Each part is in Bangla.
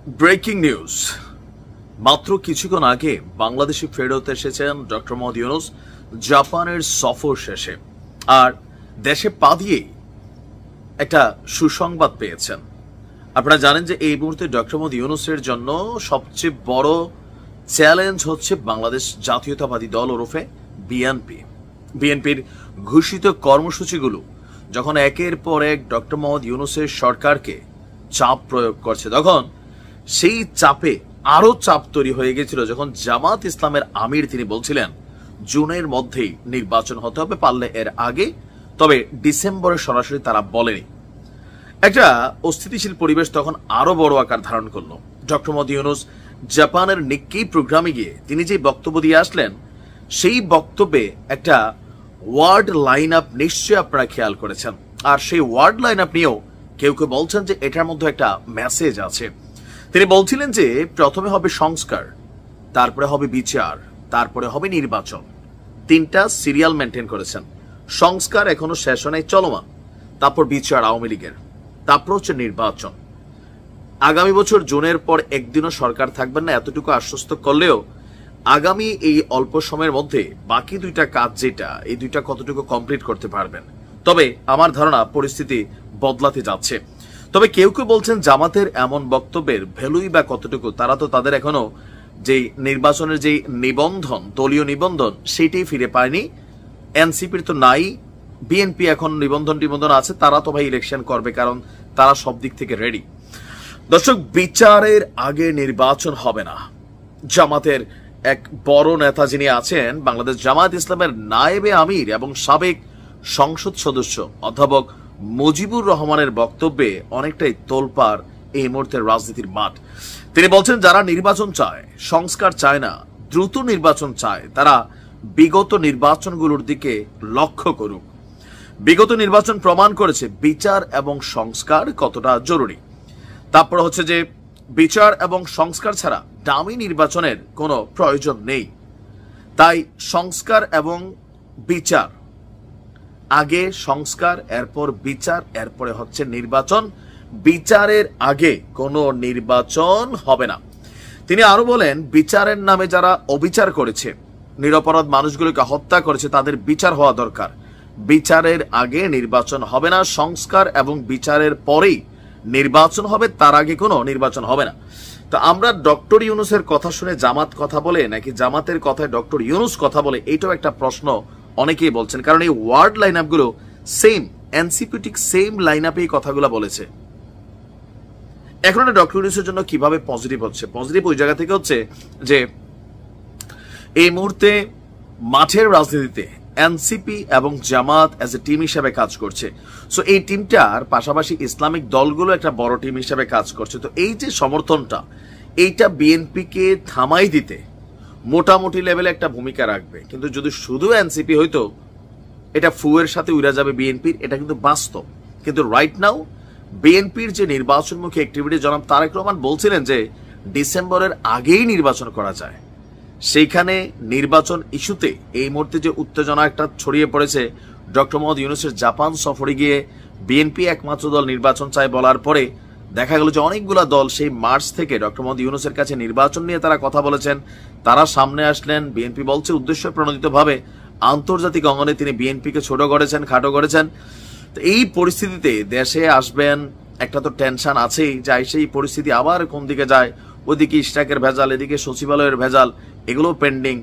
Breaking news. মাত্র কিছুক্ষণ আগে বাংলাদেশে ফেরত এসেছেন ডক্টর মোহাম্মদ ইউনূস জাপানের সফর শেষে, আর দেশে পা দিয়েই একটা সুসংবাদ পেয়েছেন। আপনারা জানেন যে এই মুহূর্তে ডক্টর মোহাম্মদ ইউনূসের জন্য সবচেয়ে বড় চ্যালেঞ্জ হচ্ছে বাংলাদেশ জাতীয়তাবাদী দল ওরফে বিএনপির ঘোষিত কর্মসূচিগুলো যখন একের পর এক ডক্টর মোহাম্মদ ইউনূসের সরকারকে চাপ প্রয়োগ করছে, তখন সেই চাপে আরো চাপ তৈরি হয়ে গেছিল যখন জামাত ইসলামের আমির তিনি বলছিলেন জুনের মধ্যেই নির্বাচন হতে হবে, পারলে এর আগে, তবে ডিসেম্বরে সরাসরি তারা বলেনি। একটা অস্থিতিশীল পরিবেশ তখন আরো বড় আকার ধারণ করলো। ডক্টর মোহাম্মদ ইউনূস জাপানের নিক্কেই প্রোগ্রামে গিয়ে তিনি যে বক্তব্য দিয়ে আসলেন, সেই বক্তব্যে একটা ওয়ার্ড লাইন আপ নিশ্চয়ই আপনারা খেয়াল করেছেন, আর সেই ওয়ার্ড লাইন আপ নিয়েও কেউ কেউ বলছেন যে এটার মধ্যে একটা মেসেজ আছে। তিনি বলছিলেন যে প্রথমে হবে সংস্কার, তারপরে হবে বিচার, তারপরে হবে নির্বাচন। তিনটা সিরিয়াল মেনটেন করেছেন। সংস্কার এখনো শেষ হয় নাই, চলমান, তারপর বিচার আওয়ামী লীগের, তারপর হচ্ছে নির্বাচন। আগামী বছর জুনের পর একদিনও সরকার থাকবেন না এতটুকু আশ্বস্ত করলেও আগামী এই অল্প সময়ের মধ্যে বাকি দুইটা কাজ যেটা, এই দুইটা কতটুকু কমপ্লিট করতে পারবেন। তবে আমার ধারণা পরিস্থিতি বদলাতে যাচ্ছে। তবে কেউ কেউ বলছেন জামাতের এমন বক্তব্যের ভ্যালুই বা কতটুকু, তারা তো তাদের এখনো যে নির্বাচনের যে নিবন্ধন, দলীয় নিবন্ধন, সেটাই ফিরে পায়নি। এনসিপির তো নাই, বিএনপি এখন নিবন্ধন আছে, তারা তো ভাই ইলেকশন করবে, কারণ তারা সব দিক থেকে রেডি। দর্শক, বিচারের আগে নির্বাচন হবে না। জামাতের এক বড় নেতা যিনি আছেন বাংলাদেশ জামাত ইসলামের নায়েবে আমির এবং সাবেক সংসদ সদস্য অধ্যাপক মুজিবুর রহমানের বক্তব্যে অনেকটাই তোলপাড় এই মুহূর্তের রাজনীতির মাঠ। তিনি বলছেন যারা নির্বাচন চায়, সংস্কার চায় না, দ্রুত নির্বাচন চায়, তারা বিগত নির্বাচনগুলোর দিকে লক্ষ্য করুক। বিগত নির্বাচন প্রমাণ করেছে বিচার এবং সংস্কার কতটা জরুরি। তারপর হচ্ছে যে বিচার এবং সংস্কার ছাড়া দামি নির্বাচনের কোনো প্রয়োজন নেই। তাই সংস্কার এবং বিচার, আগে সংস্কার, এরপর বিচার, এরপরে হচ্ছে নির্বাচন। বিচারের আগে কোনো নির্বাচন হবে না। তিনি আরো বলেন বিচারের নামে যারা অবিচার করেছে, নিরপরাধ মানুষগুলোকে হত্যা করেছে, তাদের বিচার হওয়া দরকার। বিচারের আগে নির্বাচন হবে না, সংস্কার এবং বিচারের পরেই নির্বাচন হবে, তার আগে কোনো নির্বাচন হবে না। তো আমরা ডক্টর ইউনূসের কথা শুনে জামাত কথা বলে নাকি জামাতের কথায় ডক্টর ইউনূস কথা বলে, এইটাও একটা প্রশ্ন অনেকেই বলছেন, কারণ এই ওয়ার্ড লাইন আপ গুলো সেম, এনসিপি ঠিক সেম লাইন আপে এই কথাগুলো বলেছে। এখন ডক্টর ইউনূসের জন্য কিভাবে পজিটিভ হচ্ছে? পজিটিভ ওই জায়গা থেকে হচ্ছে যে এই মুহূর্তে মাঠের রাজনীতিতে এনসিপি এবং জামাত এজ এ টিম হিসাবে কাজ করছে। সো এই টিমটার পাশাপাশি ইসলামিক দলগুলো একটা বড় টিম হিসাবে কাজ করছে। তো এই যে সমর্থনটা, এইটা বিএনপিকে থামাই দিতে মোটামুটি লেভেলে একটা ভূমিকা রাখবে। কিন্তু যদি শুধু এনসিপি হইতো, এটা ফুয়ের সাথে উড়া যাবে বিএনপির, এটা কিন্তু বাস্তব। কিন্তু রাইট নাও বিএনপির যে নির্বাচনমুখী অ্যাক্টিভিটি, জনাব তারেক রহমান বলছিলেন যে ডিসেম্বরের আগেই নির্বাচন করা যায়। সেইখানে নির্বাচন ইস্যুতে এই মুহূর্তে যে উত্তেজনা একটা ছড়িয়ে পড়েছে, ডক্টর মোহাম্মদ ইউনূসের জাপান সফরে গিয়ে বিএনপি একমাত্র দল নির্বাচন চায় বলার পরে দেখা গেল যে অনেকগুলা দল সেই মার্চ থেকে ডক্টর মোহাম্মদ ইউনূসের কাছে নির্বাচন নিয়ে তারা কথা বলেছেন, তারা সামনে আসলেন। বিএনপি বলছে উদ্দেশ্য প্রণোদিতভাবে আন্তর্জাতিক অঙ্গনে তিনি বিএনপিকে ছোট করেছেন, খাটো করেছেন। তো এই পরিস্থিতিতে দেশে আসবেন, একটা তো টেনশন আছেই, যাই সেই পরিস্থিতি আবার কোন দিকে যায়, ওদিকে ইস্টাকের ভেজাল, এদিকে সচিবালয়ের ভেজাল, এগুলো পেন্ডিং।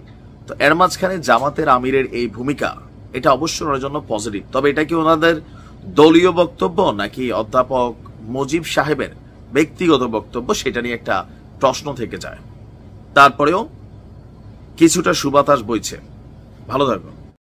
তো এর মাঝখানে জামাতের আমিরের এই ভূমিকা, এটা অবশ্যই ওনার জন্য পজিটিভ। তবে এটা কি ওনাদের দলীয় বক্তব্য নাকি অধ্যাপক মুজিব সাহেবের ব্যক্তিগত বক্তব্য, সেটা নিয়ে একটা প্রশ্ন থেকে যায়। তারপরেও কিছুটা সুবাতাস বইছে। ভালো থাকবেন।